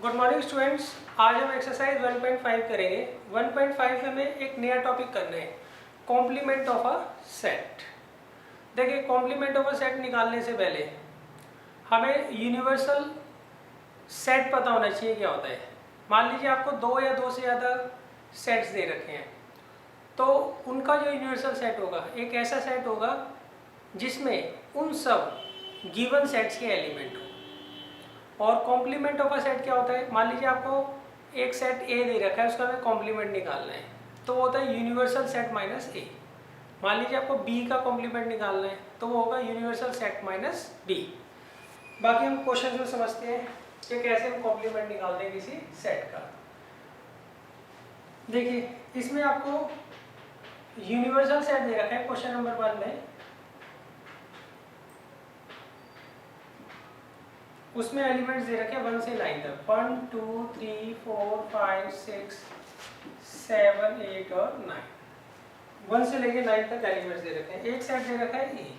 Good morning students. आज हम exercise 1.5 करेंगे। 1.5 में हमें एक नया टॉपिक करना है, कॉम्प्लीमेंट ऑफ अ सेट। देखिए, कॉम्प्लीमेंट ऑफ अ सेट निकालने से पहले हमें यूनिवर्सल सेट पता होना चाहिए क्या होता है। मान लीजिए आपको दो या दो से ज़्यादा सेट्स दे रखे हैं, तो उनका जो यूनिवर्सल सेट होगा एक ऐसा सेट होगा जिसमें उन सब गिवन सेट्स के एलिमेंट हो। और कॉम्प्लीमेंट ऑफ अ सेट क्या होता है, मान लीजिए आपको एक सेट ए दे रखा है, उसका हमें कॉम्प्लीमेंट निकालना है, तो वो होता है यूनिवर्सल सेट माइनस ए। मान लीजिए आपको बी का कॉम्प्लीमेंट निकालना है, तो वो होगा यूनिवर्सल सेट माइनस बी। बाकी हम क्वेश्चन में समझते हैं कि कैसे हम कॉम्प्लीमेंट निकालते हैं किसी सेट का। देखिए, इसमें आपको यूनिवर्सल सेट दे रखा है क्वेश्चन नंबर 1 में। उसमें एलिमेंट्स दे रखे हैं 1 से 9 तक, 1 2 3 4 5 6 7 8 और 9। 1 से लेके 9 तक एलिमेंट्स दे रखे हैं। एक सेट दे रखा है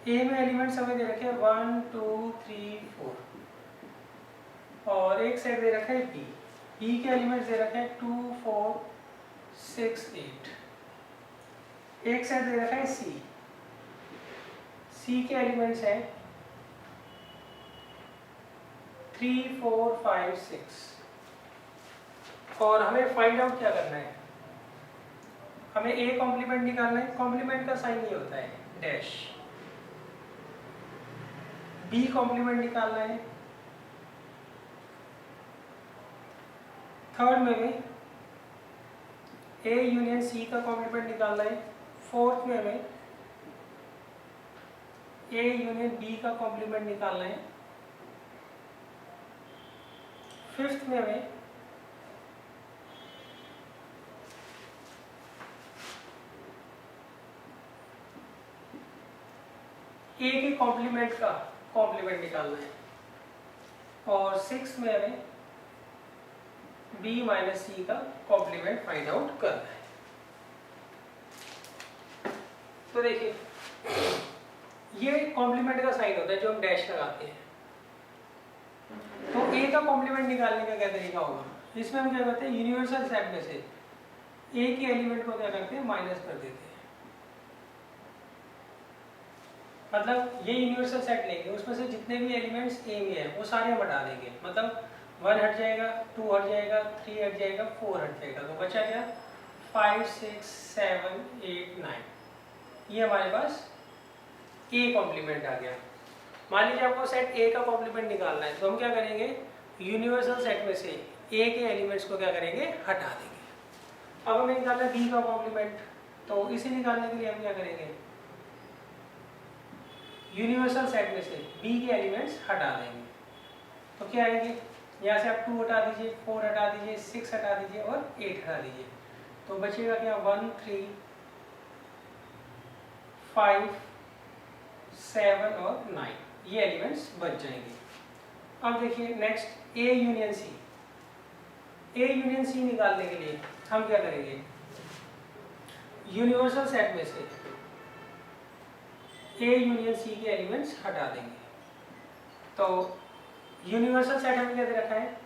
ए में एलिमेंट्स हमें दे रखे हैं 1 2 3 4। और एक सेट दे रखा है बी के एलिमेंट्स दे रखे हैं 2 4 6 8। एक सेट दे रखा है सी के एलिमेंट्स हैं 3 4 5 6। और हमें फाइंड आउट क्या करना है, हमें ए कॉम्प्लीमेंट निकालना है। कॉम्प्लीमेंट का साइन ये होता है डैश। बी कॉम्प्लीमेंट निकालना है। थर्ड में हमें ए यूनियन सी का कॉम्प्लीमेंट निकालना है। फोर्थ में हमें ए यूनियन बी का कॉम्प्लीमेंट निकालना है। फिफ्थ में हमें ए के कॉम्प्लीमेंट का कॉम्प्लीमेंट निकालना है। और सिक्स में हमें बी माइनस सी का कॉम्प्लीमेंट फाइंड आउट करना है। तो देखिए, ये कॉम्प्लीमेंट का साइन होता है जो हम डैश लगाते हैं। तो ए का कॉम्प्लीमेंट निकालने का क्या तरीका होगा, इसमें हम क्या करते हैं, यूनिवर्सल सेट में से ए के एलिमेंट को क्या करते हैं, माइनस कर देते हैं। मतलब ये यूनिवर्सल सेट लेंगे, उसमें से जितने भी एलिमेंट्स ए में है वो सारे हम हटा देंगे। मतलब 1 हट जाएगा, 2 हट जाएगा, 3 हट जाएगा, 4 हट जाएगा, तो बचा क्या 5 6 7 8 9। ये हमारे पास ए कॉम्प्लीमेंट आ गया। मान लीजिए आपको सेट ए का कॉम्प्लीमेंट निकालना है, तो हम क्या करेंगे, यूनिवर्सल सेट में से ए के एलिमेंट्स को क्या करेंगे, हटा देंगे। अब हमें निकालना है बी का कॉम्प्लीमेंट, तो इसे निकालने के लिए हम क्या करेंगे, यूनिवर्सल सेट में से बी के एलिमेंट्स हटा देंगे। तो क्या आएंगे, यहाँ से आप 2 हटा दीजिए, 4 हटा दीजिए, 6 हटा दीजिए और 8 हटा दीजिए, तो बचेगा क्या 1 3 5 7 और 9। ये एलिमेंट्स बच जाएंगे। अब देखिए next A union C. A union C निकालने के लिए हम क्या करेंगे, यूनिवर्सल सेट में से ए यूनियन सी के एलिमेंट्स हटा देंगे। तो यूनिवर्सल सेट हमें क्या दे रखा है,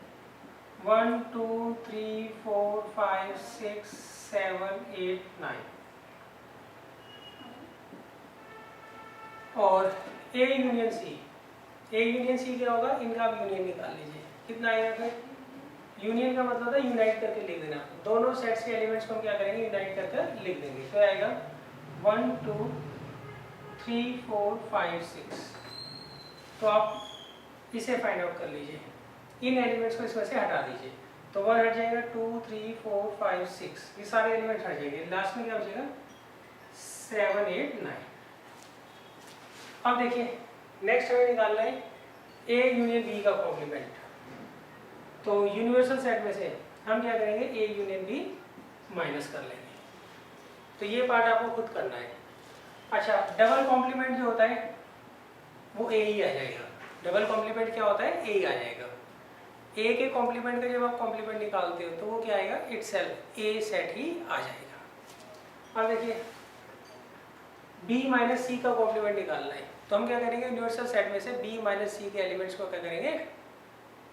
1 2 3 4 5 6 7 8 9। और ए यूनियन सी क्या होगा, इनका आप यूनियन निकाल लीजिए। कितना आएगा फिर, यूनियन का मतलब होता है यूनाइट करके लिख देना। दोनों सेट्स के एलिमेंट्स को हम क्या करेंगे, यूनाइट करके लिख देंगे। तो आएगा 1 2 3 4 5 6। तो आप इसे फाइंड आउट कर लीजिए, इन एलिमेंट्स को इसमें से हटा दीजिए। तो 1 हट जाएगा, 2 3 4 5 6, ये सारे एलिमेंट्स हट जाएंगे। लास्ट में क्या बचेगा 7 8 9। अब देखिए नेक्स्ट हमें निकालना है ए यूनियन बी का कॉम्प्लीमेंट। तो यूनिवर्सल सेट में से हम क्या करेंगे, ए यूनियन बी माइनस कर लेंगे। तो ये पार्ट आपको खुद करना है। अच्छा, डबल कॉम्प्लीमेंट जो होता है वो ए ही आ जाएगा। डबल कॉम्प्लीमेंट क्या होता है, ए ही आ जाएगा। ए के कॉम्प्लीमेंट का जब आप कॉम्प्लीमेंट निकालते हो तो वो क्या आएगा, इटसेल्फ ए सेट ही आ जाएगा। अब देखिए बी माइनस सी का कॉम्प्लीमेंट निकालना है, तो हम क्या करेंगे, यूनिवर्सल सेट में से बी माइनस सी के एलिमेंट्स को क्या करेंगे,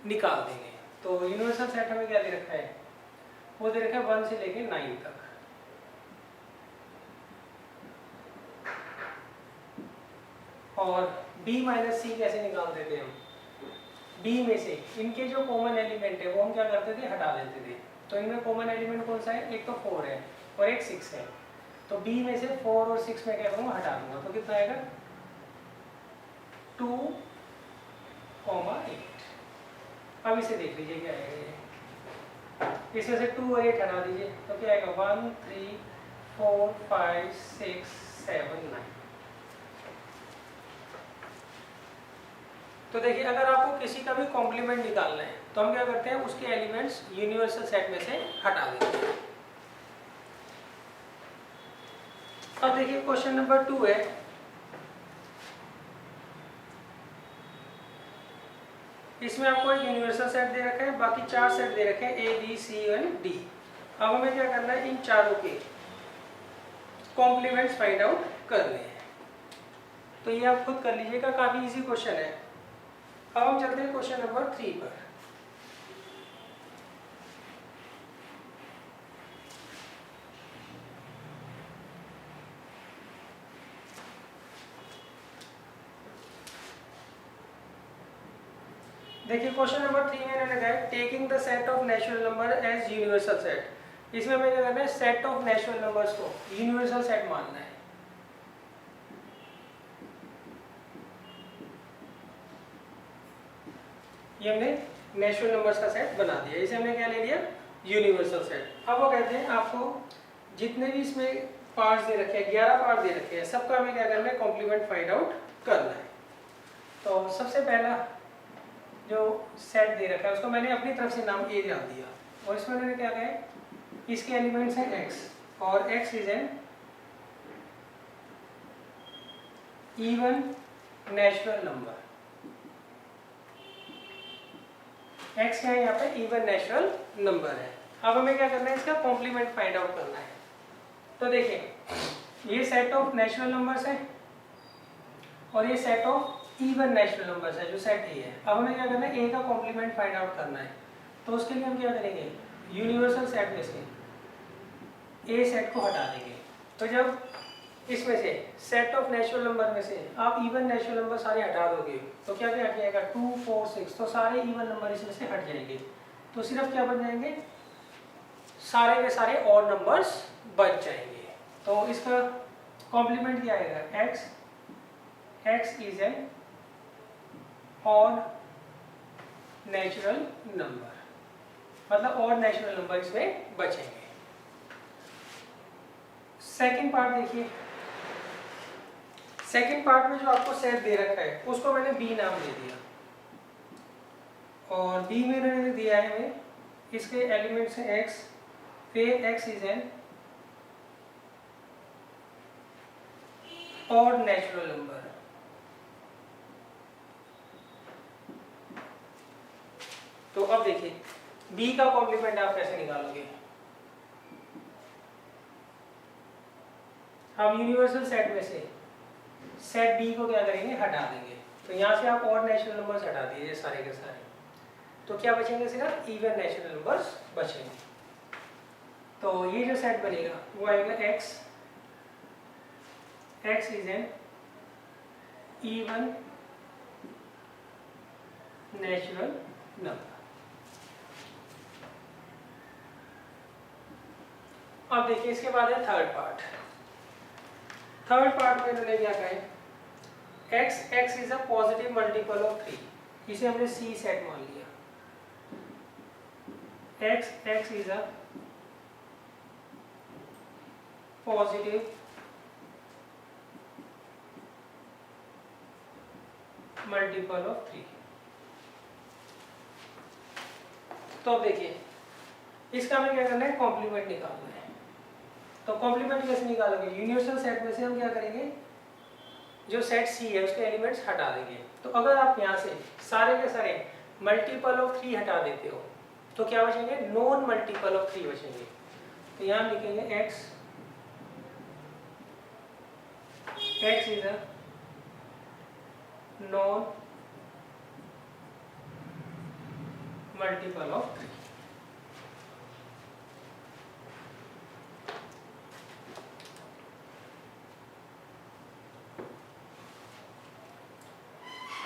निकाल देंगे। तो यूनिवर्सल सेट हमें क्या दे रखा है, वो दे रखा है 1 से लेके 9 तक। और b माइनस सी कैसे निकालते थे हम, b में से इनके जो कॉमन एलिमेंट है वो हम क्या करते थे, हटा देते थे। तो इनमें कॉमन एलिमेंट कौन सा है, एक तो 4 है और एक 6 है। तो b में से 4 और 6 में क्या करूँगा, हटा दूंगा। तो कितना आएगा 2, 8। अब इसे देख लीजिए क्या आएगा ये, इसमें से 2 और 8 हटा दीजिए तो क्या आएगा 1, 3, 4, 5, 6, 7, 9। तो देखिए अगर आपको किसी का भी कॉम्प्लीमेंट निकालना है तो हम क्या करते हैं, उसके एलिमेंट्स यूनिवर्सल सेट में से हटा देते हैं। अब देखिए क्वेश्चन नंबर 2 है, इसमें आपको एक यूनिवर्सल सेट दे रखा है, बाकी 4 सेट दे रखे हैं A B C and D. अब हमें क्या करना है, इन चारों के कॉम्प्लीमेंट्स फाइंड आउट करने हैं। तो ये आप खुद कर लीजिएगा, काफी इजी क्वेश्चन है। अब हम चलते हैं क्वेश्चन नंबर 3 पर। देखिए क्वेश्चन नंबर 3 में मैंने लिखा है taking the set of natural number as universal set. इसमें हमें क्या करना है, सेट ऑफ नेचुरल नंबर्स को यूनिवर्सल सेट मानना है। ये हमने नेचुरल नंबर्स का सेट बना दिया, इसे हमने क्या ले लिया, यूनिवर्सल सेट। अब वो कहते हैं आपको जितने भी इसमें पार्ट्स दे रखे हैं, 11 पार्ट दे रखे हैं, सबका हमें क्या करना है, कॉम्प्लीमेंट फाइंड आउट करना है। तो सबसे पहला जो सेट दे रखा है उसको मैंने अपनी तरफ से नाम ए डाल दिया, और इसमें मैंने क्या कहा है, इसके एलिमेंट्स हैं x, और x is an even natural number. x क्या है यहाँ पे, इवन नेचुरल नंबर है। अब हमें क्या करना है, इसका कॉम्प्लीमेंट फाइंड आउट करना है। तो देखिए ये सेट ऑफ नेचुरल नंबर्स है और ये set of even natural numbers है, जो सेट ए है। अब हमें क्या करना है, ए का कॉम्प्लीमेंट फाइंड आउट करना है। तो उसके लिए हम क्या करेंगे, यूनिवर्सल सेट में से ए सेट को हटा देंगे। तो जब इसमें से सेट ऑफ नेचुरल नंबर में से आप इवन नेचुरल नंबर सारे हटा दोगे तो क्या क्या हट जाएगा, 2, 4, 6, तो सारे इवन नंबर इसमें से हट जाएंगे। तो सिर्फ क्या बन जाएंगे, सारे के सारे ऑड नंबर्स बच जाएंगे। तो इसका कॉम्प्लीमेंट क्या आएगा, x is an odd natural number, मतलब ऑड नेचुरल नंबर इसमें बचेंगे। सेकंड पार्ट देखिए, सेकंड पार्ट में जो आपको सेट दे रखा है उसको मैंने b नाम दे दिया, और b में मैंने दिया है हमें इसके एलिमेंट्स हैं x, फिर x is an odd natural number. तो अब देखिए b का कॉम्प्लीमेंट आप कैसे निकालोगे। हम यूनिवर्सल सेट में से सेट b को क्या करेंगे, हटा देंगे। तो यहाँ से आप ऑड नेचुरल नंबर्स हटा दीजिए सारे के सारे, तो क्या बचेंगे, सिर्फ इवन नेचुरल नंबर्स बचेंगे। तो ये जो सेट बनेगा वो आएगा x is an even natural number. अब देखिए इसके बाद है थर्ड पार्ट। थर्ड पार्ट में मैंने क्या कहा है, x is a positive multiple of 3, इसे हमने c सेट मान लिया। x is a positive multiple of 3। तो अब देखिए इसका हमें क्या करना है, कॉम्प्लीमेंट निकालना है। तो कॉम्प्लीमेंट कैसे निकालोगे, यूनिवर्सल सेट में से हम क्या करेंगे, जो सेट सी है उसके एलिमेंट्स हटा देंगे। तो अगर आप यहाँ से सारे के सारे मल्टीपल ऑफ 3 हटा देते हो तो क्या बचेंगे, नॉन मल्टीपल ऑफ 3 बचेंगे। तो यहाँ लिखेंगे x is a non multiple of 3।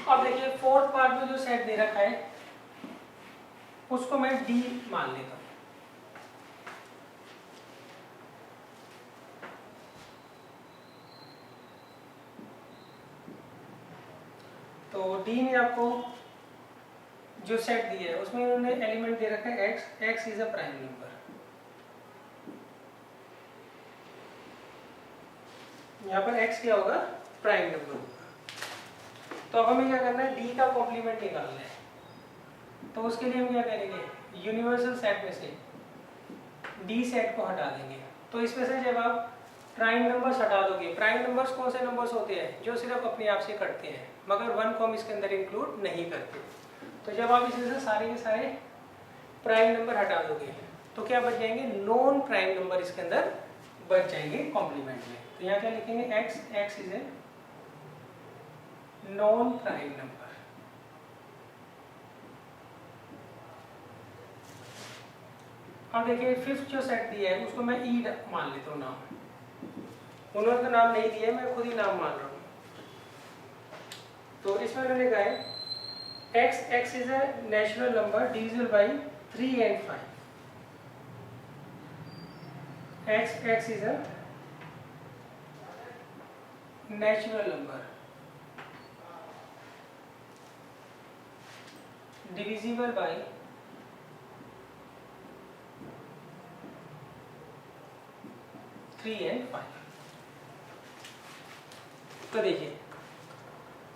अब देखिए फोर्थ पार्ट में जो सेट दे रखा है उसको मैं डी मान लेता हूं। तो डी में आपको जो सेट दिया है उसमें उन्होंने एलिमेंट दे रखा है x, x is a prime number. यहाँ पर एक्स क्या होगा, प्राइम नंबर होगा। तो अब हमें क्या करना है, डी का कॉम्प्लीमेंट निकालना है। तो उसके लिए हम क्या करेंगे, यूनिवर्सल सेट में से डी सेट को हटा देंगे। तो इसमें से जब आप प्राइम नंबर्स हटा दोगे, प्राइम नंबर्स कौन से नंबर्स होते हैं जो सिर्फ अपने आप से कटते हैं मगर वन को हम इसके अंदर इंक्लूड नहीं करते। तो जब आप इसमें से सारे के सारे प्राइम नंबर हटा दोगे तो क्या बच जाएंगे, नॉन प्राइम नंबर इसके अंदर बच जाएंगे कॉम्प्लीमेंट में। तो यहाँ क्या लिखेंगे, x, x is a non prime number. अब देखिए फिफ्थ जो सेट दिया है उसको मैं ई मान लेता हूँ नाम। उन्होंने तो नाम नहीं दिया है, मैं खुद ही नाम मान रहा हूँ। तो इसमें उन्होंने कहा है x, x is a natural number divisible by 3 and 5. x is a natural number divisible by 3 and 5. तो देखिए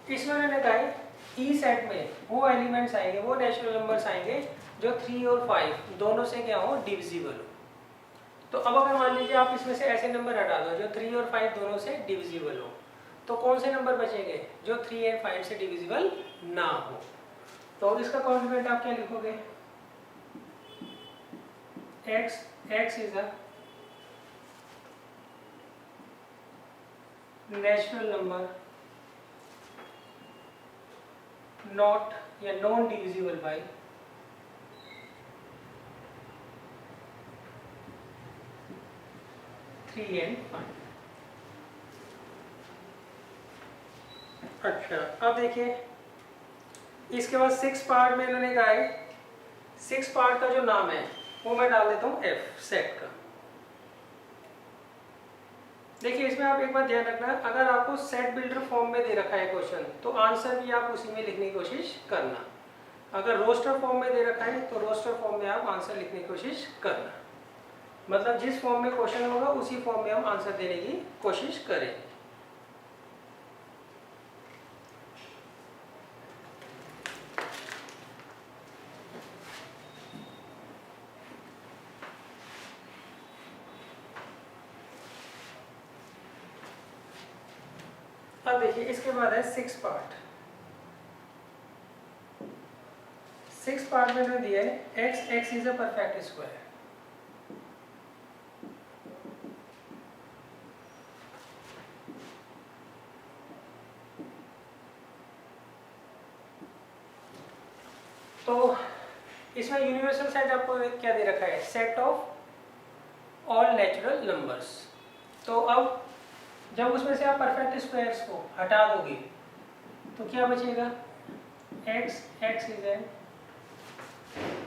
इसमें उन्होंने कहा है ई सेट में वो एलिमेंट्स आएंगे, वो नेचुरल नंबर्स आएंगे जो 3 और 5 दोनों से क्या हो, डिविजिबल हो। तो अब अगर मान लीजिए आप इसमें से ऐसे नंबर हटा दो जो 3 और 5 दोनों से डिविजिबल हो, तो कौन से नंबर बचेंगे जो 3 और 5 से डिविजिबल ना हो। तो इसका कॉम्प्लीमेंट आप क्या लिखोगे, x, x is a natural number not या नॉन डिविजिबल बाय 3 and 5। अच्छा अब देखिए इसके बाद 6 पार्ट में इन्होंने कहा है, 6 पार्ट का जो नाम है वो मैं डाल देता हूँ एफ सेट का। देखिए इसमें आप एक बात ध्यान रखना, अगर आपको सेट बिल्डर फॉर्म में दे रखा है क्वेश्चन तो आंसर भी आप उसी में लिखने की कोशिश करना। अगर रोस्टर फॉर्म में दे रखा है तो रोस्टर फॉर्म में आप आंसर लिखने की कोशिश करना। मतलब जिस फॉर्म में क्वेश्चन होगा उसी फॉर्म में हम आंसर देने की कोशिश करें। अब देखिए इसके बाद है 6 पार्ट। 6 पार्ट में मैंने दिया है x, x is a perfect square. तो इसमें यूनिवर्सल सेट आपको क्या दे रखा है, set of all natural numbers. तो अब जब उसमें से आप परफेक्ट स्क्वायर्स को हटा दोगे तो क्या बचेगा, x, x is a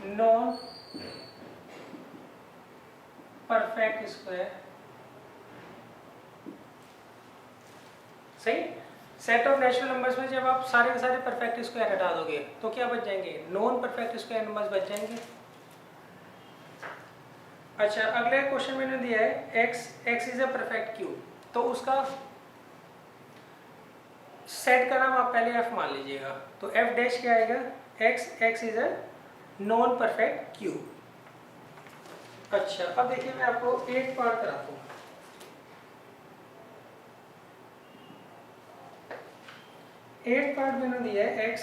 non perfect square. सही, सेट ऑफ नेचुरल नंबर्स में जब आप सारे के सारे परफेक्ट स्क्वायर हटा दोगे तो क्या बच जाएंगे, नॉन परफेक्ट स्क्वायर नंबर्स बच जाएंगे। अच्छा अगले क्वेश्चन में दिया है x, x is a perfect cube. तो उसका सेट का नाम आप पहले f मान लीजिएगा। तो f डैश क्या आएगा, x, x is a non perfect cube. अच्छा अब देखिए मैं आपको 8 पार्ट कराता हूँ। 8 पार्ट मैंने दिया है x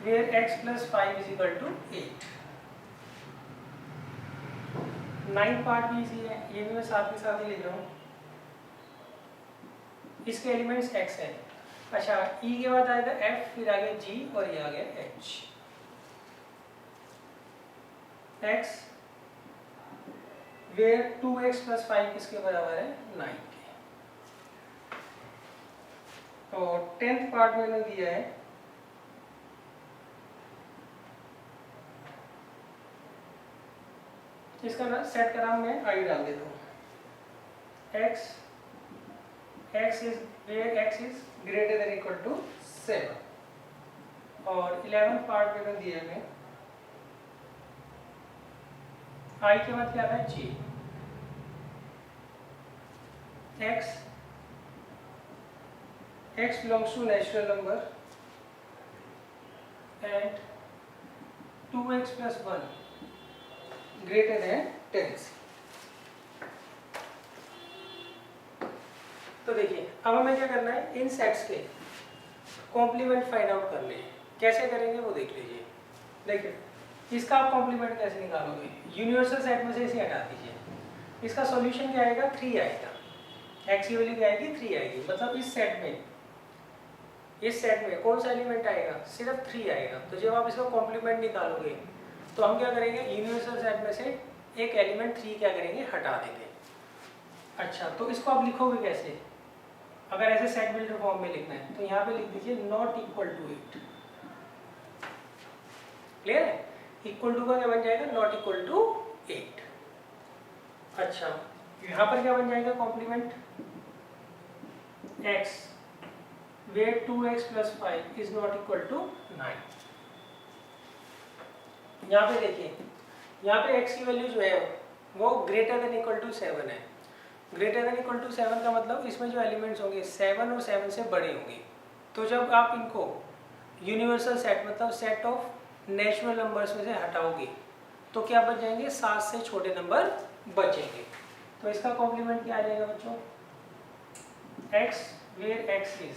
where x plus 5 is equal to 8। 9 part भी इसी है, ये भी मैं साथ के साथ ही लिख रहा हूँ। इसके एलिमेंट्स x है अच्छा ई के बाद आएगा एफ, फिर आ गया जी और ये आ गया एच। एक्स वेयर 2x + 5 किसके बराबर है 9 के। और 10th पार्ट मैंने दिया है इसका सेट का नाम मैं आई डाल देता हूँ। x is where x is greater than equal to 7। और 11th पार्ट मैंने दिया है आई के बाद क्या है जी। x belongs to natural number and 2x + 1 greater than 10। तो देखिए अब हमें क्या करना है, इन सेट्स के कॉम्प्लीमेंट फाइंड आउट करने हैं। कैसे करेंगे वो देख लीजिए। देखिए इसका आप कॉम्प्लीमेंट कैसे निकालोगे, यूनिवर्सल सेट में से इसे हटा दीजिए। इसका सॉल्यूशन क्या आएगा 3 आएगा, x की वैल्यू क्या आएगी 3 आएगी। मतलब इस सेट में कौन सा एलिमेंट आएगा, सिर्फ 3 आएगा। तो जब आप इसका कॉम्प्लीमेंट निकालोगे तो हम क्या करेंगे, यूनिवर्सल सेट में से एक एलिमेंट 3 क्या करेंगे हटा देंगे। अच्छा तो इसको आप लिखोगे कैसे, अगर ऐसे सेट बिल्डर फॉर्म में लिखना है तो यहाँ पे लिख दीजिए नॉट इक्वल टू 8। क्लियर है, इक्वल टू का क्या बन जाएगा नॉट इक्वल टू 8। अच्छा यहाँ पर क्या बन जाएगा complement, x where 2x + 5 is not equal to 9। यहाँ पे देखिए, यहाँ पे x की वैल्यू जो है वो ग्रेटर देन इक्वल टू 7 है। ग्रेटर देन इक्वल टू 7 का मतलब इसमें जो एलिमेंट्स होंगे 7 और 7 से बड़े होंगे। तो जब आप इनको यूनिवर्सल सेट मतलब सेट ऑफ नेचुरल नंबर्स में से हटाओगे तो क्या बच जाएंगे, 7 से छोटे नंबर बचेंगे। तो इसका कॉम्प्लीमेंट क्या आ जाएगा बच्चों, x where x is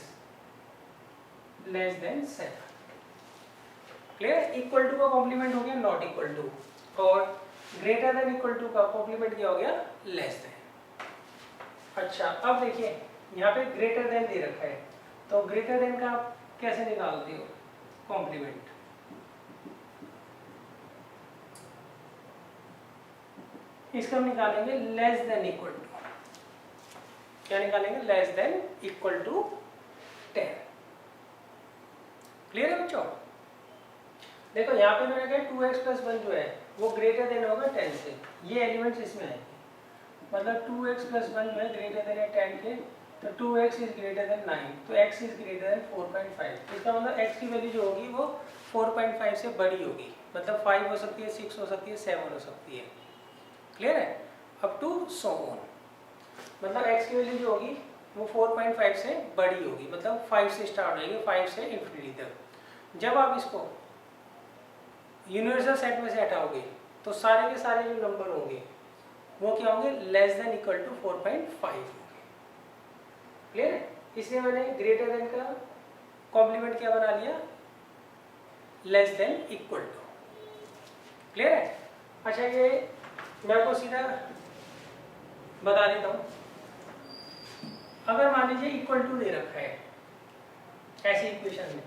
less than 7। Clear, equal to का कॉम्प्लीमेंट हो गया नॉट इक्वल टू, और ग्रेटर देन इक्वल टू का कॉम्प्लीमेंट क्या हो गया लेस देन। अच्छा अब देखिए यहाँ पे ग्रेटर देन दे रखा है, तो ग्रेटर देन का आप कैसे निकालते हो कॉम्प्लीमेंट, इसका हम निकालेंगे लेस देन इक्वल टू। क्या निकालेंगे, less than equal to 10। Clear है बच्चों। देखो यहाँ पे मैंने कहा 2x + 1 जो है वो ग्रेटर देन होगा 10 से, ये एलिमेंट्स इसमें आएंगे। मतलब 2x + 1 जो है ग्रेटर देन है 10 के, तो 2x इज ग्रेटर देन 9, तो x इज ग्रेटर देन 4.5। इसका मतलब x की वैल्यू जो होगी वो 4.5 से बड़ी होगी। मतलब 5 हो सकती है, 6 हो सकती है, 7 हो सकती है। क्लियर है, अप टू सो ऑन। मतलब x की वैल्यू जो होगी वो 4.5 से बड़ी होगी, मतलब 5 से स्टार्ट होगी, 5 से इंफिनिटी तक। जब आप इसको यूनिवर्सल सेट में से हटाओगे तो सारे के सारे जो नंबर होंगे वो क्या होंगे, लेस देन इक्वल टू 4.5 होंगे। क्लियर है, इसलिए मैंने ग्रेटर देन का कॉम्प्लीमेंट क्या बना लिया, less than equal to. Clear है। अच्छा ये मैं आपको सीधा बता देता हूँ, अगर मान लीजिए इक्वल टू दे रखा है ऐसी इक्वेशन में,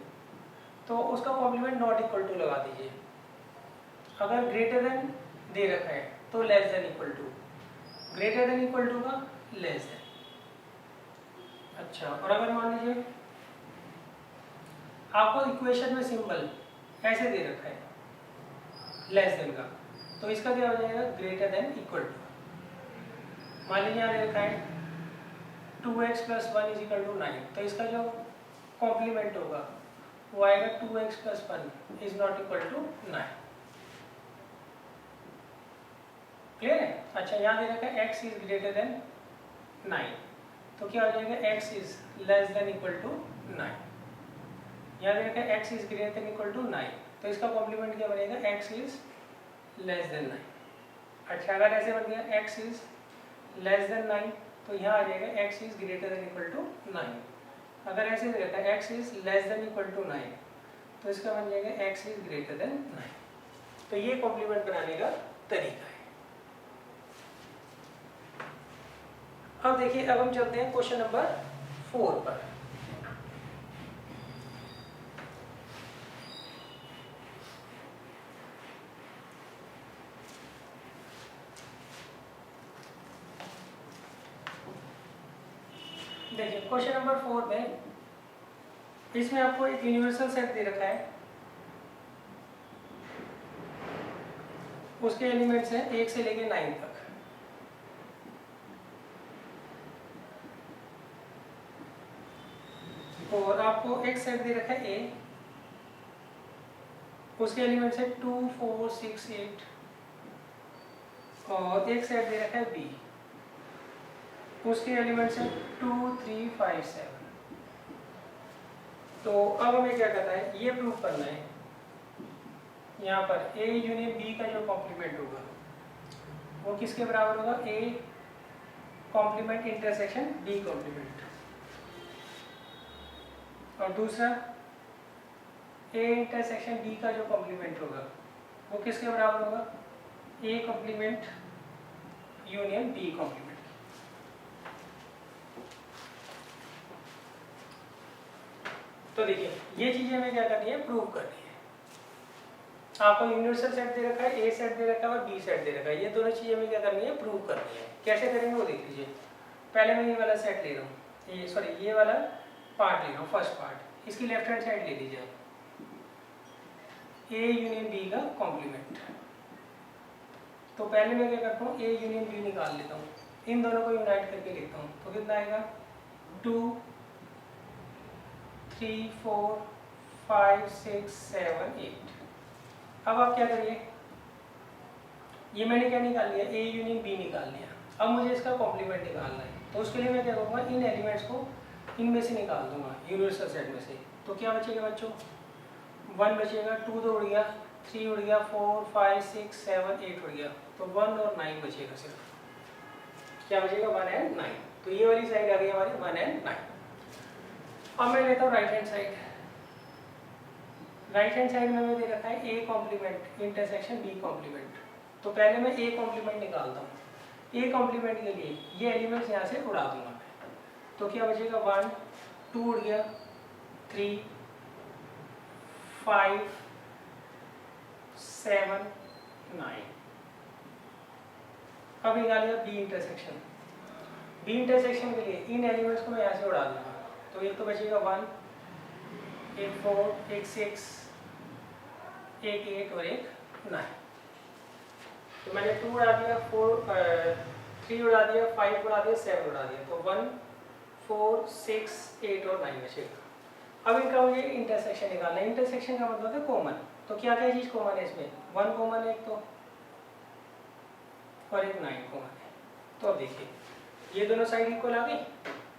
तो उसका कॉम्प्लीमेंट नॉट इक्वल टू लगा दीजिए। अगर ग्रेटर देन दे रखा है तो less than equal to, greater than equal to का लेस देन। अच्छा और अगर मान लीजिए आपको इक्वेशन में सिंबल ऐसे दे रखा है लेस देन का, तो इसका क्या हो जाएगा, ग्रेटर देन इक्वल टू। मान लीजिए यहाँ दे रखा है 2x + 1 = 9, तो इसका जो कॉम्प्लीमेंट होगा वो आएगा 2x + 1 is not equal to 9। Clear है। अच्छा यहाँ दे रखा है x इज ग्रेटर देन 9, तो क्या हो जाएगा, x is less than equal to 9। यहाँ दे रखा है x is greater than equal to 9, तो इसका कॉम्प्लीमेंट क्या बनेगा, x इज लेस देन 9। अच्छा अगर ऐसे बन गया x इज लेस देन 9, तो यहाँ आ जाएगा x is greater than equal to 9। अगर ऐसे दे रखा है x is less than equal to 9, तो इसका बन जाएगा x इज ग्रेटर देन 9। तो ये कॉम्प्लीमेंट बनाने का तरीका है। अब देखिए, अब हम चलते हैं क्वेश्चन नंबर 4 पर। देखिए क्वेश्चन नंबर 4 में इसमें आपको एक यूनिवर्सल सेट दे रखा है, उसके एलिमेंट्स हैं 1 से लेके 9 तक। और आपको एक सेट दे रखा है ए, उसके एलिमेंट्स है 2 4 6 8, और एक सेट दे रखा है बी, उसके एलिमेंट्स है 2 3 5 7। तो अब हमें क्या करना है, ये प्रूव करना है यहाँ पर ए यूनियन बी का जो कॉम्प्लीमेंट होगा वो किसके बराबर होगा, A complement intersection B complement. और दूसरा ए इंटरसेक्शन बी का जो कॉम्प्लीमेंट होगा वो किसके बराबर होगा, A complement union B complement. तो देखिए ये चीजें हमें क्या करनी है, प्रूव करनी है। आपको यूनिवर्सल सेट दे रखा है, ए सेट दे रखा है और बी सेट दे रखा है, ये दोनों चीजें हमें क्या करनी है, प्रूव करनी है। कैसे करेंगे वो देख लीजिए। पहले मैं ये वाला सेट ले रहा हूँ, ये सॉरी ये वाला पार्ट ले रहा हूँ, फर्स्ट पार्ट, इसकी लेफ्ट हैंड साइड ले लीजिए आप, ए यूनियन बी का कॉम्प्लीमेंट। तो पहले मैं क्या करता हूँ, ए यूनियन बी निकाल लेता हूँ, इन दोनों को यूनाइट करके लिखता हूँ। तो कितना आएगा, 2 3 4 5 6 7 8। अब आप क्या करिए, ये मैंने क्या निकाल लिया, ए यूनियन बी निकाल लिया। अब मुझे इसका कॉम्प्लीमेंट निकालना है, तो उसके लिए मैं क्या करूँगा, इन एलिमेंट्स को इनमें से निकाल दूंगा, यूनिवर्सल सेट में से। तो क्या बचेगा बच्चों, 1 बचेगा, 2 तो उड़ गया, 3 उड़ गया, 4 5 6 7 8 उड़ गया, तो 1 और 9 बचेगा सिर्फ। क्या बचेगा, 1 एंड 9। तो ये वाली साइड आ गई हमारी 1 एंड 9। अब मैं लेता हूँ right hand side. Right hand side में दे रखा है A complement intersection B complement. तो पहले मैं ए कॉम्प्लीमेंट निकालता हूँ। ए कॉम्प्लीमेंट के लिए ये एलिमेंट्स यहाँ से उड़ा दूंगा मैं। तो क्या बचेगा, 1 2 उड़ गया, 3 5 7 9। अब निकालेगा बी इंटरसेक्शन। बी इंटरसेक्शन के लिए इन एलिमेंट्स को मैं यहाँ से उड़ा दूंगा। तो एक तो बचेगा 1, एक 4, एक 6, एक 8 और एक 9। तो मैंने 2 उड़ा दिया, 3 उड़ा दिया, 5 उड़ा दिया, 7 उड़ा दिया, तो 1 4 6 8 और 9 बचेगा। अब इनका मुझे इंटरसेक्शन निकालना है। इंटरसेक्शन का मतलब है कॉमन। तो क्या क्या चीज़ कॉमन है इसमें, 1 कॉमन है एक तो, और एक 9 कॉमन है। तो अब देखिए ये दोनों साइड इक्वल आ गई,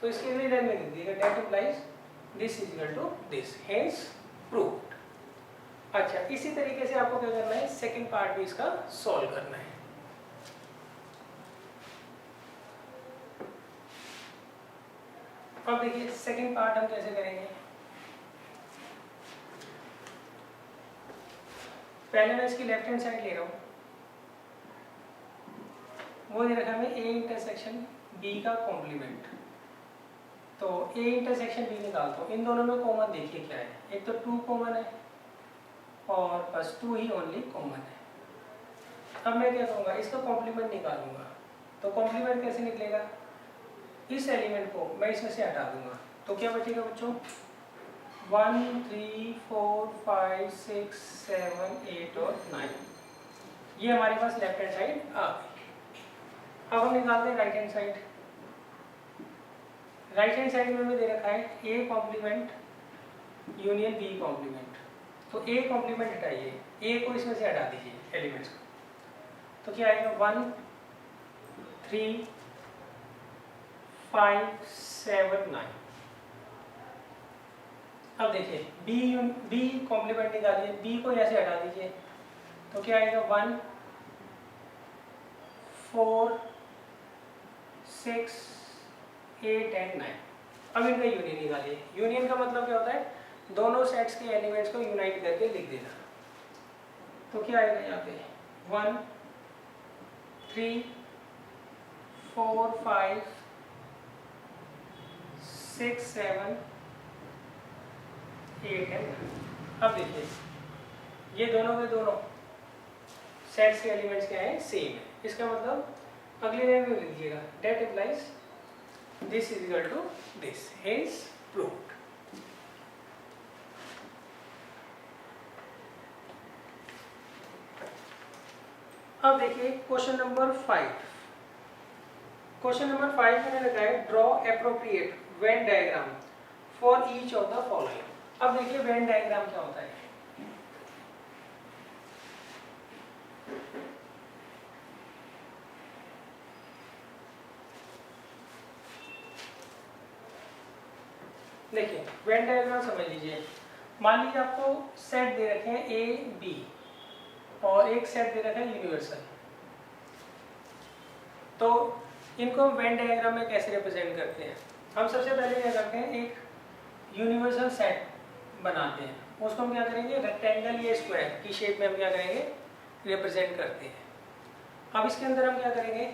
तो इसके लिए लाइन में लिख दीजिएगा that implies this is equal to this, hence proved. अच्छा, इसी तरीके से आपको क्या करना है, सेकंड पार्ट भी इसका सॉल्व करना है। अब देखिए सेकंड पार्ट हम कैसे करेंगे। पहले मैं इसकी लेफ्ट हैंड साइड ले रहा हूँ, वो दे रखा है ए इंटरसेक्शन बी का कॉम्प्लीमेंट। तो ए इंटरसेक्शन बी निकालता हूँ। इन दोनों में कॉमन देखिए क्या है, एक तो 2 कॉमन है और बस 2 ही ओनली कॉमन है। अब मैं क्या करूँगा, इसका कॉम्प्लीमेंट निकालूंगा। तो कॉम्प्लीमेंट कैसे निकलेगा, इस एलिमेंट को मैं इसमें से हटा दूंगा। तो क्या बचेगा बच्चों, 1 3 4 5 6 7 8 और 9। ये हमारे पास लेफ्ट हैंड साइड आ गई। अब हम निकालते हैं right hand side. Right hand side में दे रखा है A complement union B complement. तो ए कॉम्प्लीमेंट हटाइए, ए को इसमें से हटा दीजिए एलिमेंट्स को। तो क्या आएगा, 1 3 5 7 9। अब देखिए बी कॉम्प्लीमेंट निकालिए, बी को यहाँ से हटा दीजिए। तो क्या आएगा, 1 4 6 8 एंड 9। अब इनका यूनियन निकालिए। यूनियन का मतलब क्या होता है, दोनों सेट्स के एलिमेंट्स को यूनाइट करके लिख देना। तो क्या आएगा यहाँ पे, 1 3 4 5 6 7 8 एंड 9। अब देखिए ये दोनों के दोनों सेट्स के एलिमेंट्स क्या है, सेम है। इसका मतलब अगली लाइन में लिखिएगा that implies this is equal to this, hence proved. अब देखिए क्वेश्चन नंबर 5। क्वेश्चन नंबर 5 मैंने लिखा है draw appropriate Venn diagram for each of the following. अब देखिए वेन डायग्राम क्या होता है। देखिए वेन डायग्राम समझ लीजिए, मान लीजिए आपको सेट दे रखे हैं ए बी और एक सेट दे रखा है यूनिवर्सल, तो इनको हम वेन डायग्राम में कैसे रिप्रेजेंट करते हैं। हम सबसे पहले क्या करते हैं, एक यूनिवर्सल सेट बनाते हैं, उसको हम क्या करेंगे रेक्टेंगल या स्क्वायर की शेप में हम क्या करेंगे रिप्रेजेंट करते हैं। अब इसके अंदर हम क्या करेंगे,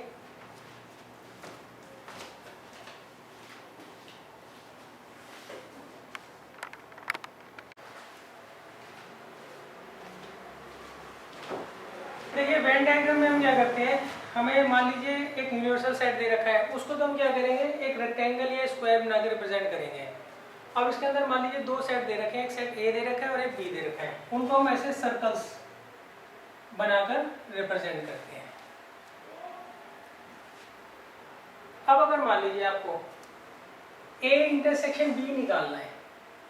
देखिए वेन डायग्राम में हम क्या करते हैं, हमें मान लीजिए एक यूनिवर्सल सेट दे रखा है, उसको तो हम क्या करेंगे एक रेक्टेंगल या स्क्वायर बना के रिप्रेजेंट करेंगे। अब इसके अंदर मान लीजिए दो सेट दे रखे हैं, एक सेट ए दे रखा है और एक बी दे रखा है, उनको हम ऐसे सर्कल्स बनाकर रिप्रेजेंट करते हैं। अब अगर मान लीजिए आपको ए इंटरसेक्शन बी निकालना है,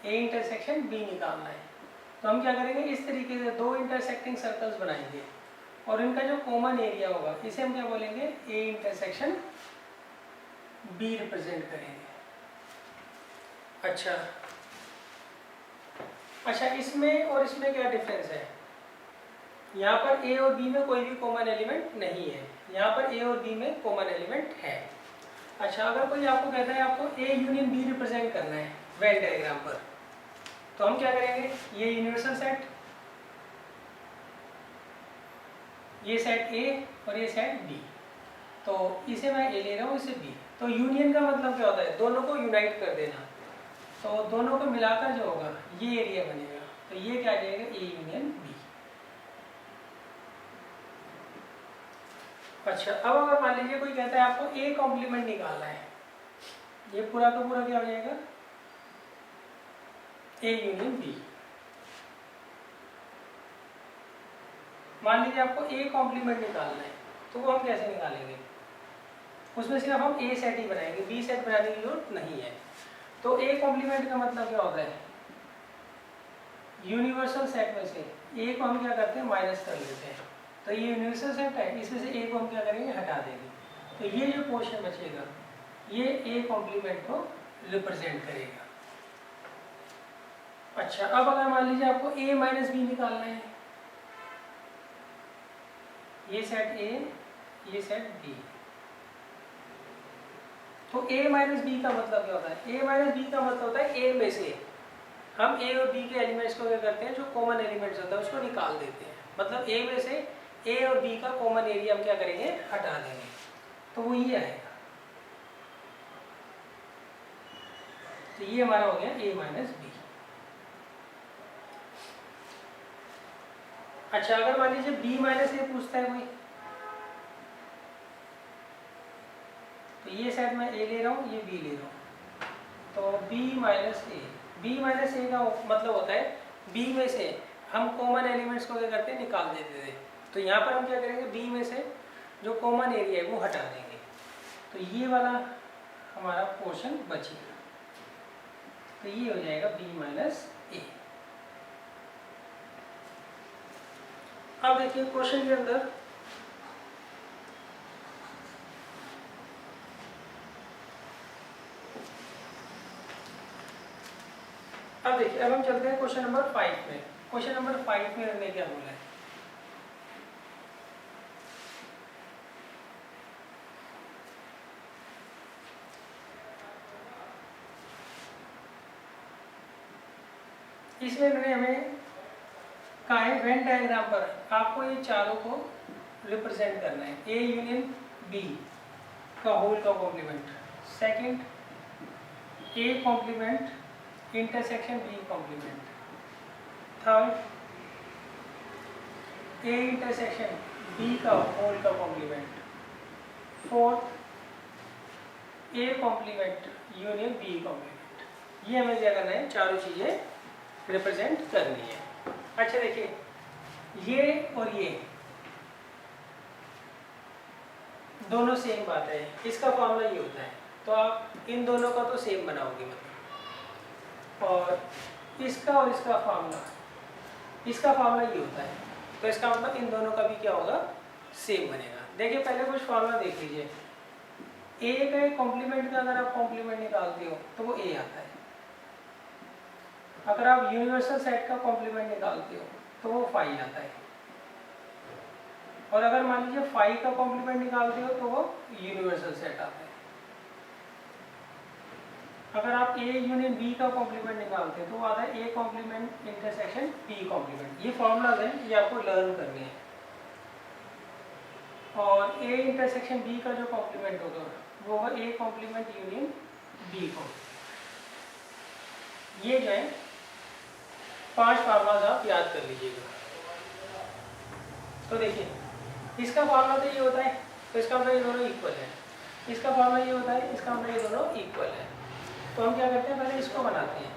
ए इंटरसेक्शन बी निकालना है, तो हम क्या करेंगे इस तरीके से दो इंटरसेक्टिंग सर्कल्स बनाएंगे और इनका जो कॉमन एरिया होगा इसे हम क्या बोलेंगे ए इंटरसेक्शन बी रिप्रेजेंट करेंगे। अच्छा इसमें और इसमें क्या डिफरेंस है, यहाँ पर ए और बी में कोई भी कॉमन एलिमेंट नहीं है, यहाँ पर ए और बी में कॉमन एलिमेंट है। अच्छा अगर कोई आपको कहता है आपको ए यूनियन बी रिप्रेजेंट करना है वेन डायग्राम पर, तो हम क्या करेंगे, ये यूनिवर्सल सेट, ये सेट ए और ये सेट बी, तो इसे मैं ए ले रहा हूँ, इसे बी। तो यूनियन का मतलब क्या होता है, दोनों को यूनाइट कर देना, तो दोनों को मिलाकर जो होगा ये एरिया बनेगा, तो ये क्या आ जाएगा ए यूनियन बी। अच्छा अब अगर मान लीजिए कोई कहता है आपको ए कॉम्प्लीमेंट निकालना है, ये पूरा का पूरा क्या हो जाएगा ए यूनियन बी। मान लीजिए आपको ए कॉम्प्लीमेंट निकालना है, तो वो हम कैसे निकालेंगे, उसमें सिर्फ हम ए सेट ही बनाएंगे, बी सेट बनाने की जरूरत नहीं है। तो ए कॉम्प्लीमेंट का मतलब क्या होता है, यूनिवर्सल सेट में से ए को हम क्या करते हैं माइनस कर लेते हैं, तो ये यूनिवर्सल सेट है, इसमें से ए को हम क्या करेंगे हटा देंगे, तो ये जो पोर्शन बचेगा ये ए कॉम्प्लीमेंट को रिप्रेजेंट करेगा। अच्छा अब अगर मान लीजिए आपको ए माइनस बी निकालना है, ये सेट ए ये सेट बी, तो ए माइनस बी का मतलब क्या होता है, ए माइनस बी का मतलब होता है ए में से हम ए और बी के एलिमेंट्स को क्या करते हैं, जो कॉमन एलिमेंट्स होता है उसको निकाल देते हैं, मतलब ए में से ए और बी का कॉमन एरिया हम क्या करेंगे हटा देंगे, तो वो ये आएगा, तो ये हमारा हो गया ए माइनस बी। अच्छा अगर मान लीजिए बी माइनस ए पूछता है कोई, तो ये सेट मैं ए ले रहा हूँ ये बी ले रहा हूँ, तो बी माइनस ए, बी माइनस ए का मतलब होता है बी में से हम कॉमन एलिमेंट्स को क्या करते हैं निकाल देते थे, तो यहाँ पर हम क्या करेंगे बी में से जो कॉमन एरिया है वो हटा देंगे, तो ये वाला हमारा पोर्शन बचेगा, तो ये हो जाएगा बी माइनस ए। अब देखिए क्वेश्चन के अंदर अब देखिए, अब हम चलते हैं क्वेश्चन नंबर 5 में। क्वेश्चन नंबर 5 में हमने क्या बोला है, इसमें मैंने हमें कहा है वेन डायग्राम पर आपको ये चारों को रिप्रेजेंट करना है, ए यूनियन बी का होल का complement, second A complement intersection B complement, third A intersection B का होल का complement, fourth A complement union B complement, ये हमें क्या करना है, चारों चीज़ें रिप्रेजेंट करनी है। अच्छा देखिए, ये और ये दोनों सेम बात है, इसका फॉर्मूला ये होता है, तो आप इन दोनों का तो सेम बनाओगे मतलब, और इसका और इसका फॉर्मूला, इसका फॉर्मूला ये होता है, तो इसका मतलब इन दोनों का भी क्या होगा, सेम बनेगा। देखिए पहले कुछ फॉर्मूला देख लीजिए, ए का कॉम्प्लीमेंट का अगर आप कॉम्प्लीमेंट निकालते हो तो वो ए आता है, अगर आप यूनिवर्सल सेट का कॉम्प्लीमेंट निकालते हो तो वो फाई आता है, और अगर मान लीजिए फाई का कॉम्प्लीमेंट निकालते हो तो वो यूनिवर्सल सेट आता है। अगर आप ए यूनियन बी का कॉम्प्लीमेंट निकालते हो तो वो आता है A complement intersection B complement. ये फॉर्मूलाज हैं, ये आपको लर्न करने हैं। और ए इंटरसेक्शन बी का जो कॉम्प्लीमेंट होगा वो होगा A complement union B complement. ये जो है 5 फार्मूलाज आप याद कर लीजिएगा। तो देखिए इसका फार्मूला तो ये होता है, तो इसका मतलब ये दोनों इक्वल है, इसका फार्मूला ये होता है, इसका मतलब ये दोनों इक्वल है। तो हम क्या करते हैं, पहले इसको बनाते हैं।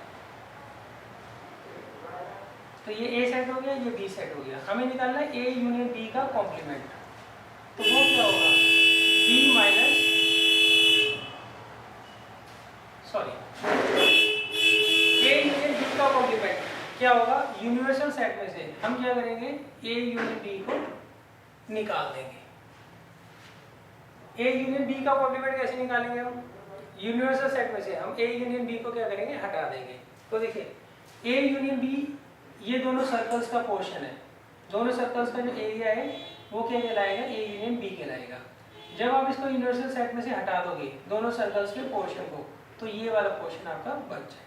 तो ये ए सेट हो गया, ये बी सेट हो गया, हमें निकालना है ए यूनियन बी का कॉम्प्लीमेंट। तो वो क्या होगा, B minus A union B का कॉम्प्लीमेंट क्या होगा, यूनिवर्सल सेट में से हम क्या करेंगे, ए यूनियन बी को निकाल देंगे। ए यूनियन बी का कॉम्प्लीमेंट कैसे निकालेंगे हम, यूनिवर्सल सेट में से हम ए यूनियन बी को क्या करेंगे, हटा देंगे। तो देखिए ए यूनियन बी ये दोनों सर्कल्स का पोर्शन है, दोनों सर्कल्स का जो एरिया है वो क्या कहलाएगा, ए यूनियन बी कहलाएगा। जब आप इसको यूनिवर्सल सेट में से हटा दोगे दोनों सर्कल्स के पोर्शन को, तो ये वाला पोर्शन आपका बच जाएगा।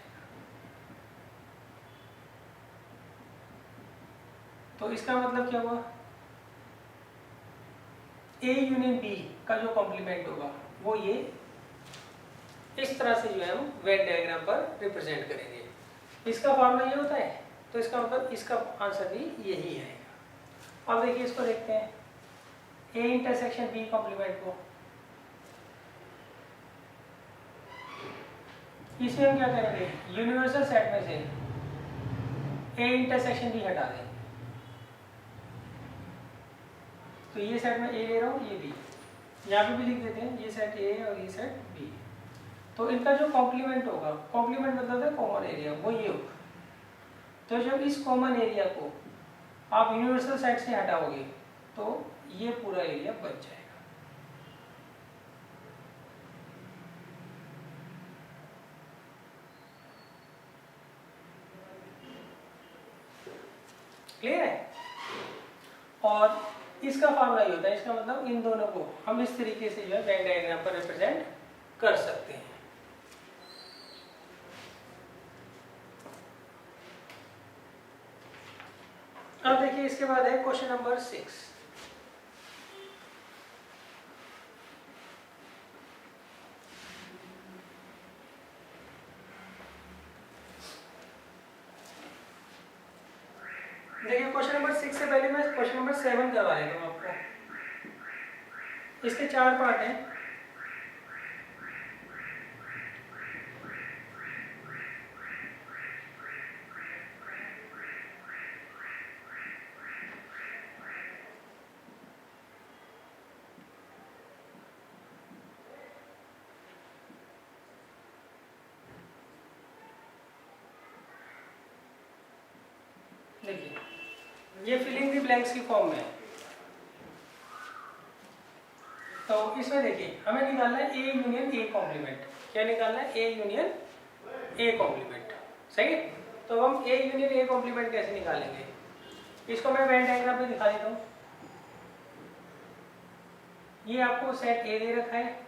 तो इसका मतलब क्या हुआ, ए यूनियन बी का जो कॉम्प्लीमेंट होगा वो ये इस तरह से जो है हम वेन डायग्राम पर रिप्रेजेंट करेंगे। इसका फॉर्मूला ये होता है, तो इसका मतलब इसका आंसर भी यही आएगा। अब देखिए इसको देखते हैं, ए इंटरसेक्शन बी कॉम्प्लीमेंट को, इसमें हम क्या करेंगे, यूनिवर्सल सेट में से ए इंटरसेक्शन बी हटा दें। तो ये सेट में ए ले रहा हूँ, ये बी, यहाँ पे भी लिख देते हैं, ये सेट ए और ये सेट बी। तो इनका जो कॉम्प्लीमेंट होगा, कॉम्प्लीमेंट मतलब है कॉमन एरिया, वो ये होगा। तो जब इस कॉमन एरिया को आप यूनिवर्सल सेट से हटाओगे तो ये पूरा एरिया बच जाएगा। क्लियर है। और इसका फार्मूला ये होता है, इसका मतलब इन दोनों को हम इस तरीके से जो है वेन डायग्राम पर रिप्रेजेंट कर सकते हैं। अब देखिए इसके बाद है क्वेश्चन नंबर 6। देखिए क्वेश्चन नंबर 6 से पहले मैं क्वेश्चन नंबर 7 करवा देता हूँ आपको। इसके 4 पार्ट हैं। देखिए ये फिलिंग द ब्लैंक्स की फॉर्म में है। तो इसमें देखिए हमें निकालना है ए यूनियन ए कॉम्प्लीमेंट। क्या निकालना है, ए यूनियन ए कॉम्प्लीमेंट। सही है। तो हम ए यूनियन ए कॉम्प्लीमेंट कैसे निकालेंगे, इसको मैं वेन डायग्राम पे दिखा देता हूँ। ये आपको सेट ए दे रखा है,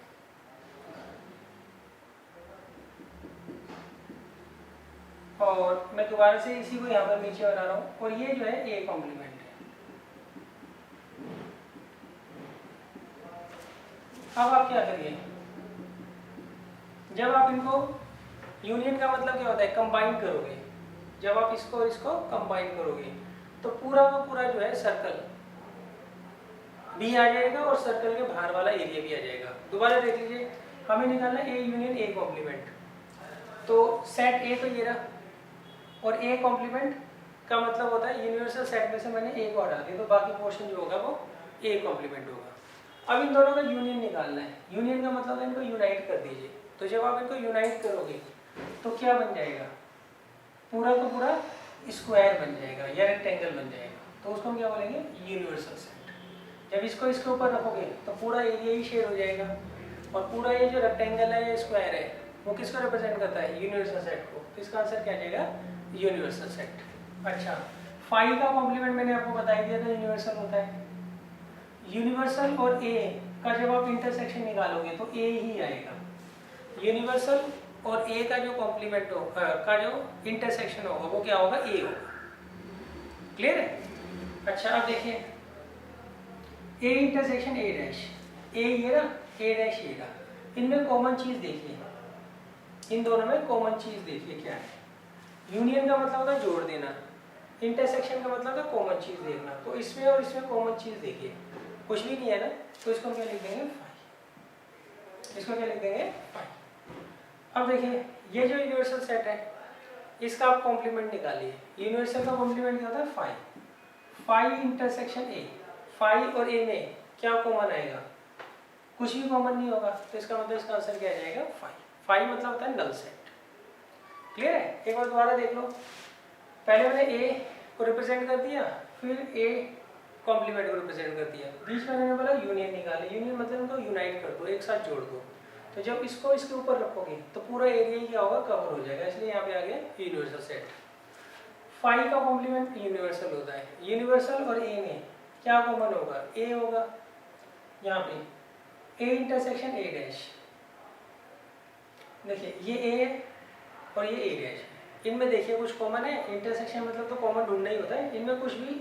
और मैं दोबारा से इसी को यहाँ पर नीचे बना रहा हूँ, और ये जो है ए कॉम्प्लीमेंट है। अब आप क्या करिए, जब आप इनको, यूनियन का मतलब क्या होता है, कंबाइन करोगे। जब आप इसको और इसको कंबाइन करोगे तो पूरा का पूरा जो है सर्कल भी आ जाएगा और सर्कल के बाहर वाला एरिया भी आ जाएगा। दोबारा देख लीजिए, हमें निकालना ए यूनियन ए कॉम्प्लीमेंट। तो सेट ए तो ये रहा, और ए कॉम्प्लीमेंट का मतलब होता है यूनिवर्सल सेट में से मैंने ए को हटा दिया, तो बाकी पोर्शन जो होगा वो ए कॉम्प्लीमेंट होगा। अब इन दोनों का यूनियन निकालना है। यूनियन का मतलब है इनको यूनाइट कर दीजिए। तो जब आप इनको यूनाइट करोगे तो क्या बन जाएगा, पूरा का पूरा स्क्वायर बन जाएगा या रेक्टेंगल बन जाएगा। तो उसको हम क्या बोलेंगे, यूनिवर्सल सेट। जब इसको इसके ऊपर रखोगे तो पूरा एरिया ही शेयर हो जाएगा, और पूरा ये जो रेक्टेंगल है या स्क्वायर है वो किसको रिप्रेजेंट करता है, यूनिवर्सल सेट को। तो इसका आंसर क्या जाएगा, यूनिवर्सल सेट। अच्छा, फाई का कॉम्प्लीमेंट मैंने आपको बता दिया था यूनिवर्सल होता है। यूनिवर्सल और ए का जब आप इंटरसेक्शन निकालोगे तो ए ही आएगा। यूनिवर्सल और ए का जो कॉम्प्लीमेंट होगा, का जो इंटरसेक्शन होगा वो क्या होगा, ए होगा। क्लियर है। अच्छा अब देखिए, ए इंटरसेक्शन ए डैश, ए ये ना, ए डैश ये रहा, इनमें कॉमन चीज देखिए, इन दोनों में कॉमन चीज देखिए क्या है। यूनियन का मतलब होता है जोड़ देना, इंटरसेक्शन का मतलब है कॉमन चीज देखना। तो इसमें और इसमें कॉमन चीज देखिए, कुछ भी नहीं है ना, तो इसको हम क्या लिख देंगे, फाई। इसको क्या लिख देंगे, फाई। अब देखिए, ये जो यूनिवर्सल सेट है इसका आप कॉम्प्लीमेंट निकालिए। यूनिवर्सल का कॉम्प्लीमेंट क्या होता है, phi. Phi intersection A, phi और ए में क्या कॉमन आएगा, कुछ भी कॉमन नहीं होगा। तो इसका मतलब इसका आंसर क्या आ जाएगा, फाई। फाई मतलब होता है नल सेट। क्लियर है। एक बार दोबारा देख लो, पहले मैंने ए को रिप्रेजेंट कर दिया, फिर ए कॉम्प्लीमेंट को रिप्रेजेंट कर दिया, बीच में मैंने बोला यूनियन निकाले। यूनियन मतलब इनको यूनाइट कर दो, एक साथ जोड़ दो। तो जब इसको इसके ऊपर रखोगे तो पूरा एरिया क्या होगा, कवर हो जाएगा, इसलिए यहाँ पे आ गया यूनिवर्सल सेट। फाई का कॉम्प्लीमेंट यूनिवर्सल होता है। यूनिवर्सल और ए में क्या कॉमन होगा, ए होगा। यहाँ पे ए इंटरसेक्शन ए डैश, देखिए ये ए है और ये ए डैश है, इनमें देखिए कुछ कॉमन है। इंटरसेक्शन मतलब तो कॉमन ढूंढना ही होता है, इनमें कुछ भी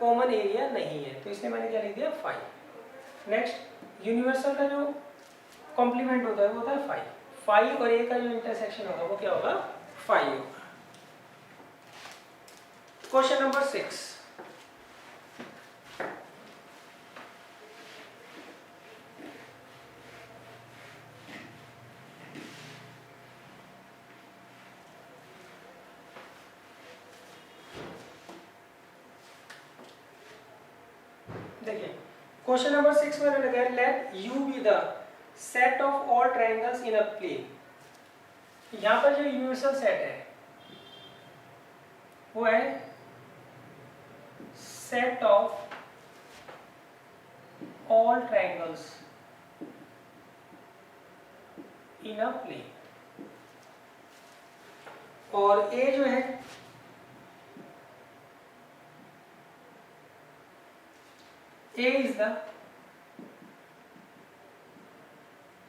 कॉमन एरिया नहीं है, तो इसलिए मैंने क्या लिख दिया, फाई। नेक्स्ट, यूनिवर्सल का जो कॉम्प्लीमेंट होता है वो होता है फाई। फाई और ए का जो इंटरसेक्शन होगा वो क्या होगा, फाई होगा। क्वेश्चन नंबर 6, देखिए क्वेश्चन नंबर 6 में लगा है, let U be the set of all triangles in a plane. यहाँ पर जो यूनिवर्सल सेट है वो है set of all triangles in a plane, और ए जो है A is the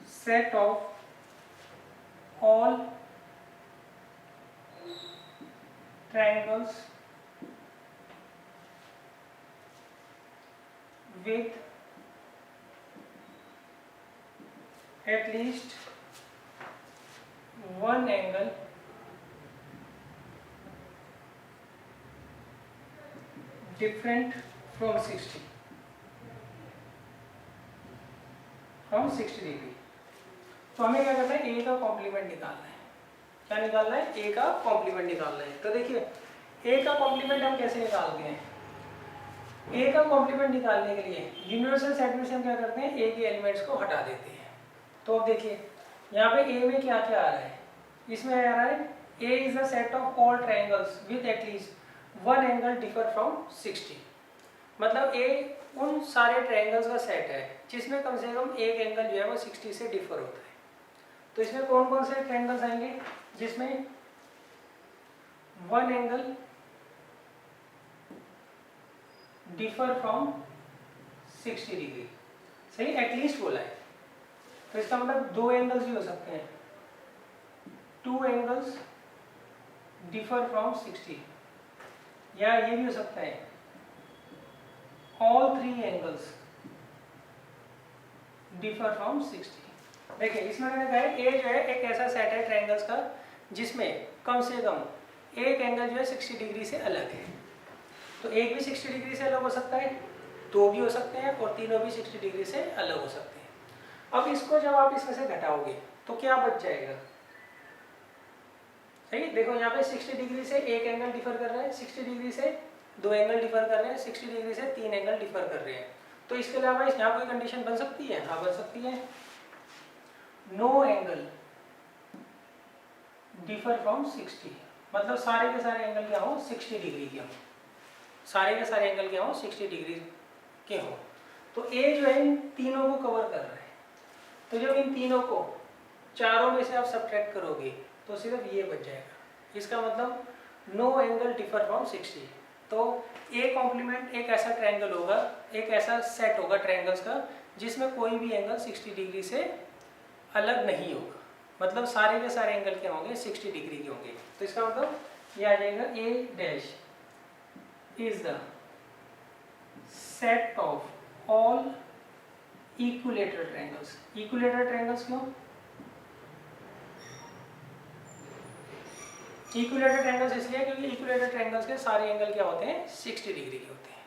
set of all triangles with at least one angle different from 60 degree. तो हमें क्या करना है, ए का कॉम्प्लीमेंट निकालना है। क्या निकालना है, ए का कॉम्प्लीमेंट निकालना है। तो देखिए ए का कॉम्प्लीमेंट हम कैसे निकालते हैं, ए का कॉम्प्लीमेंट निकालने के लिए यूनिवर्सल सेट में से हम क्या करते हैं, ए के एलिमेंट्स को हटा देते हैं। तो अब देखिए यहाँ पे ए में क्या क्या आ रहा है, इसमें आ रहा है A is the set of all triangles with at least one angle differ from 60। मतलब ए उन सारे ट्रायंगल्स का सेट है जिसमें कम से कम एक एंगल जो है वो 60 से डिफर होता है। तो इसमें कौन कौन से ट्रायंगल्स आएंगे, जिसमें one angle differ from 60 degree. सही, एटलीस्ट बोला है, तो इसका मतलब दो एंगल्स भी हो सकते हैं, टू एंगल्स डिफर फ्रॉम 60, या ये भी हो सकता है all three angles differ from 60। देखिए इसमें मैंने कहा है ए जो है एक ऐसा सेट है ट्रायंगल्स का जिसमें कम से कम एक एंगल जो है 60 डिग्री से अलग है। तो एक भी 60 डिग्री से अलग हो सकता है, दो भी हो सकते हैं, और तीनों भी 60 डिग्री से अलग हो सकते हैं। अब इसको जब आप इसमें से घटाओगे तो क्या बच जाएगा? सही, देखो यहाँ पे 60 डिग्री से एक एंगल डिफर कर रहा है, 60 डिग्री से दो एंगल डिफर कर रहे हैं, 60 डिग्री से तीन एंगल डिफर कर रहे हैं। तो इसके अलावा यहाँ कोई कंडीशन बन सकती है? हाँ बन सकती है। नो एंगल डिफर फ्रॉम 60, मतलब सारे के सारे एंगल क्या हो? 60 डिग्री के हो, सारे के सारे एंगल क्या हो? 60 डिग्री के हो। तो ए जो है इन तीनों को कवर कर रहा है। तो जब इन तीनों को चारों में से आप सब्ट्रैक्ट करोगे तो सिर्फ ये बच जाएगा। इसका मतलब नो एंगल डिफर फ्रॉम 60। तो ए कॉम्प्लीमेंट एक ऐसा ट्रायंगल होगा, एक ऐसा सेट होगा ट्रायंगल्स का जिसमें कोई भी एंगल 60 डिग्री से अलग नहीं होगा, मतलब सारे के सारे एंगल क्या होंगे? 60 डिग्री के होंगे। तो इसका मतलब ये आ जाएगा A dash is the set of all equilateral triangles. Equilateral triangles क्यों? इक्विलेटरल ट्रायंगल्स इसलिए क्योंकि इक्विलेटरल ट्रायंगल्स के सारे एंगल क्या होते हैं? 60 डिग्री के होते हैं।